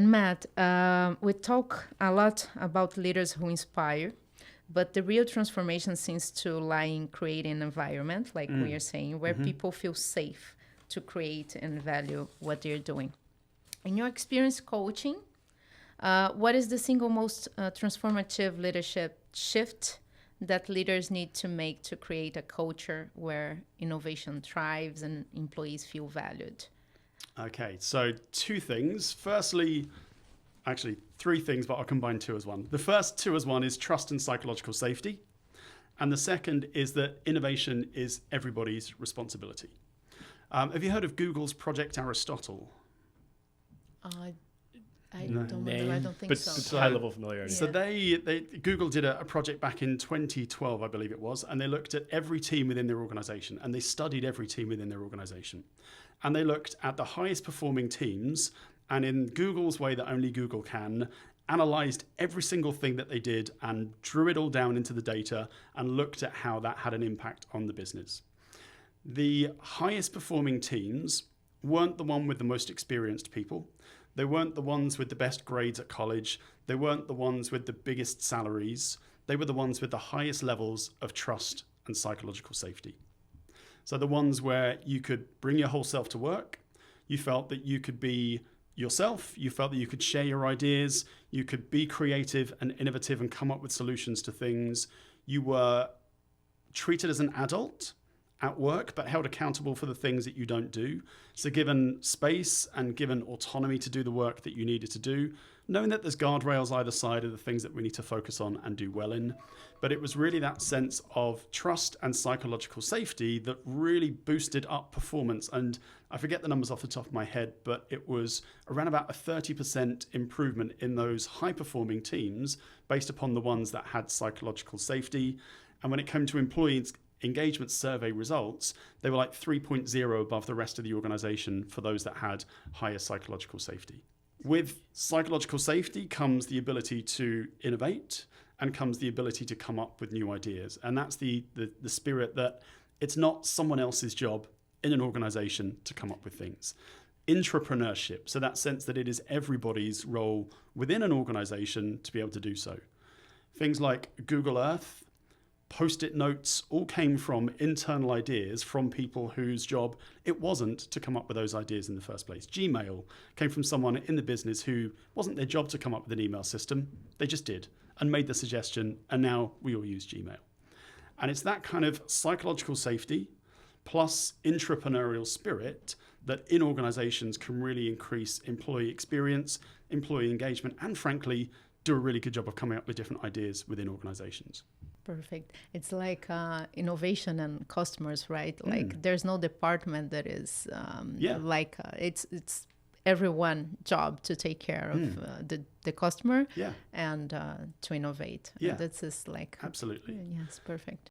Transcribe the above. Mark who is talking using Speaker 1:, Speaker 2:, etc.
Speaker 1: And Matt, we talk a lot about leaders who inspire, but the real transformation seems to lie in creating an environment, like we are saying, where people feel safe to create and value what they're doing. In your experience coaching, what is the single most transformative leadership shift that leaders need to make to create a culture where innovation thrives and employees feel valued?
Speaker 2: Okay, so two things. Firstly, actually three things, but I'll combine two as one. The first two as one is trust and psychological safety. And the second is that innovation is everybody's responsibility. Have you heard of Google's Project Aristotle?
Speaker 1: I don't think
Speaker 3: but
Speaker 1: so.
Speaker 3: it's high level familiarity.
Speaker 2: So Google did a project back in 2012, I believe it was, and they looked at every team within their organization, and they studied every team within their organization. And they looked at the highest performing teams, and in Google's way that only Google can, analyzed every single thing that they did and drew it all down into the data and looked at how that had an impact on the business. The highest performing teams weren't the one with the most experienced people. They weren't the ones with the best grades at college. They weren't the ones with the biggest salaries. They were the ones with the highest levels of trust and psychological safety. So the ones where you could bring your whole self to work, you felt that you could be yourself, you felt that you could share your ideas, you could be creative and innovative and come up with solutions to things. You were treated as an adult at work, but held accountable for the things that you don't do. So given space and given autonomy to do the work that you needed to do, knowing that there's guardrails either side of the things that we need to focus on and do well in. But it was really that sense of trust and psychological safety that really boosted up performance. And I forget the numbers off the top of my head, but it was around about a 30% improvement in those high-performing teams based upon the ones that had psychological safety. And when it came to employees' engagement survey results, they were like 3.0 above the rest of the organization for those that had higher psychological safety. With psychological safety comes the ability to innovate and comes the ability to come up with new ideas. And that's the spirit that it's not someone else's job in an organization to come up with things. Intrapreneurship, so that sense that it is everybody's role within an organization to be able to do so. Things like Google Earth, Post-it notes all came from internal ideas from people whose job it wasn't to come up with those ideas in the first place. Gmail came from someone in the business who wasn't their job to come up with an email system. They just did and made the suggestion, and now we all use Gmail. And it's that kind of psychological safety plus intrapreneurial spirit that in organizations can really increase employee experience, employee engagement, and frankly, do a really good job of coming up with different ideas within organizations.
Speaker 1: Perfect. It's like innovation and customers, right? Like there's no department that is it's everyone's job to take care of the customer and to innovate.
Speaker 2: Yeah.
Speaker 1: And that's just like
Speaker 2: absolutely.
Speaker 1: Yes, perfect.